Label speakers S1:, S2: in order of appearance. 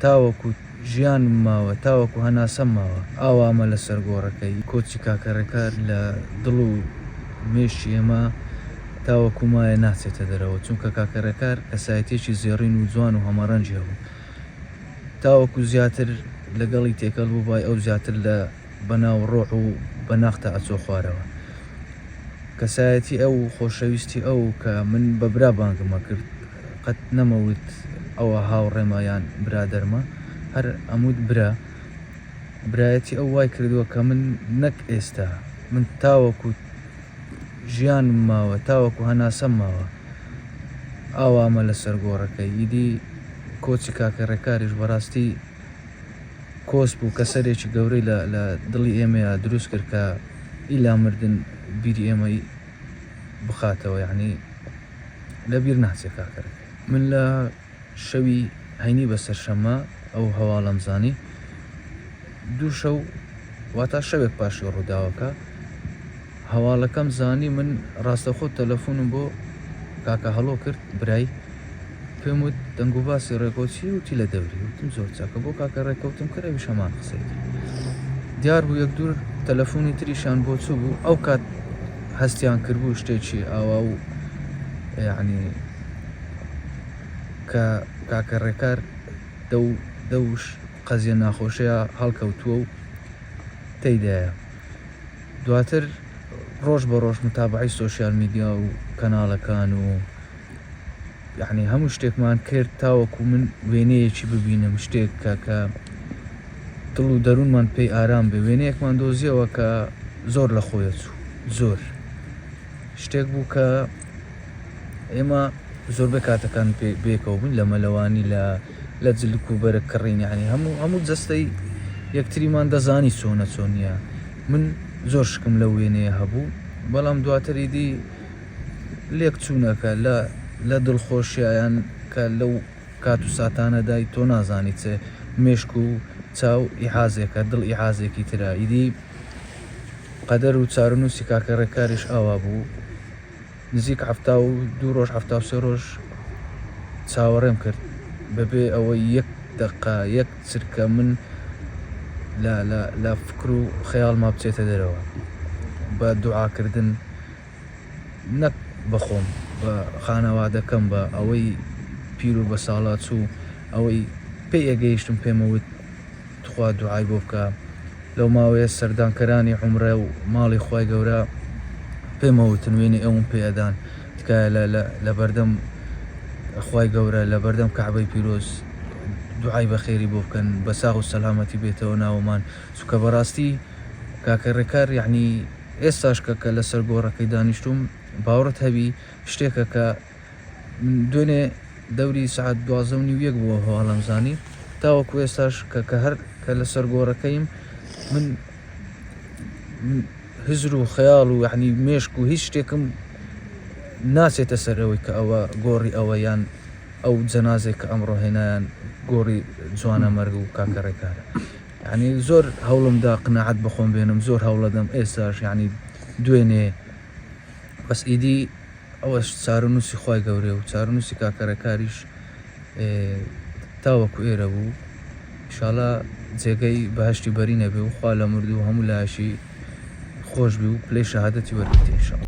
S1: تاوەکو ژیان ماوە تاوەکو هەناسەم ماوە ئاوامە لەسەر گۆڕەکەی کۆچی کاکەڕێکار لە دڵ و مێشتی ئێمە تاوەکو مایە ناچێتە دەرەوە، چونکە کاکەڕێکار کەسایەتێکی زێڕین و جوان و هەمەڕەنجی هەبوو. تاوەکو زیاتر لەگەڵی تێکەڵ بوو بای ئەو زیاتر لە بەناو ڕۆح و بەناختە ئەچۆ خوارەوە. کەسایەتی ئەو خۆشەویستی ئەو کە من بە برا بانگمە کرد، قەت نەمەوت ئەوە هاوڕێمە یان برادەرمە، هەر ئەموت برایەتی ئەو وای کردووە کە من نەک ئێستا من تاوەکو ژیان ماوە تاوەکو هەناسەم ماوە ئاوامە لەسەر گۆڕەکەی. ئیدی کۆچی کاکەڕێکاریش بەڕاستی کۆس بوو کە سەرێکی گەورەی لە دڵی ئێمەیە دروست کرد کە ئیلا مردن بیری ئێمەی بخاتەوە، یعنی لەبیر ناچێت کاکەڕێک. من لە شەوی هەینی بەسەر شەمە ئەو هەواڵەم زانی، دوو شەو واتە شەوێک پاشی ڕووداوەکە هەواڵەکەم زانی. من ڕاستەخۆ تەلەفۆنم بۆ کاکە هەڵۆ کرد، برای پێم وت دەنگ و باسی ڕێکۆچی وتی لە دەوری، وتم زۆر چاکە بۆ کاکە ڕێکەوتم کەرەویش هەمان قسەیت. دیار بوو یەک دوور تەلەفۆنی تریشان بۆ چوو بوو، ئەو کات هەستیان کردبوو شتێکی ئاوا و یعنی کە کاکەڕێکار دەوش قەزیە ناخۆشەیە هەڵکەوتووە و تێیدایە. دواتر ڕۆژ بە ڕۆژ متابعی سۆشیال میدیا و کەناڵەکان و یعنی هەموو شتێکمان کرد تاوەکو من وێنەیەکی ببینم، شتێک کە دڵ و دەروونمان پێی ئارام بێ. وێنەیەکمان دۆزیەوە کە زۆر لە خۆیە چوو، زۆر شتێک بوو کە ئێمە زۆربەی کاتەکان بێکەوە بووین لە مەلەوانی لە جلک و بەرە کڕین، یعنی هەموو جەستەی یەکتریمان دەزانی چۆنە چۆن نیە. من زۆر شکم لە وێنەیە هەبوو، بەڵام دواتریدی لێک چوونەکە لە دڵخۆشییان کە لەو کات و ساتانەدای تۆ نازانی چێ مێشک و چاو ئیحازێکە، دڵ ئیحازێکی ترە. ئیدی قەدەر و چارەنووسی کاکەڕێکاریش ئاوا بوو، نزیک 72 ڕۆژ 73 ڕۆژ چاوەڕێم کرد بەبێ ئەوەی یەک دەقە یەک چرکە من لە فکر و خەیاڵما بچێتە دەرەوە. بە دوعاکردن نەک بەخۆم، بە خانەوادەکەم، بە ئەوەی پیر و بە ساڵات و ئەوەی پێی ئەگەیشتم پێمەوت تخوا دوعای بۆ بکە. لەو ماوەیە سەردانکەرانی عومرە و ماڵی خوای گەورە پێمەوتن وێنەی ئەوم پێدان تکایە لە بەردەم خوای گەورە لە بەردەم کەعبەی پیرۆز دوعای بەخێری بۆ بکەن، بە ساغ و سەلامەتی بێتەوە ناوەمان. چونکە بەڕاستی کاکەڕێکار یعنی ئێستاش کە لەسەر گۆڕەکەی دانیشتوم باوەڕت هەبی شتێکە کە دوێنێ دەوری سعات 12:30 بووە هەواڵەم زانی، تاوەکو ئێستاش کە هەر کە لەسەر گۆڕەکەیم من هزر و خەیاڵ و یعنی مێشک و هیچ شتێکم ناچێتە سەر ئەوەی کە ئەوە گۆڕی ئەوە یان ئەو جەنازێک کە ئەمڕۆ هێنایان گۆڕی جوانە مەرگ و کاکەڕێکارە. یعنی زۆر هەوڵمدا قناعەت بەخۆم بێنم، زۆر هەوڵەدەم ئێستاش یعنی دوێنێ. بەس ئیدی ئەوەش چارەنووسی خوای گەورەیە و چارەنووسی کاکەڕێکاریش تاوەکو ئێرە بوو. ئینشاڵڵا جێگەی بەهەشتی بەرینە بێ و خوا لە مرد و هەموو لاشی خۆش بی و پلەی شەهادەتی وەرگرتێ ئینشاڵڵا.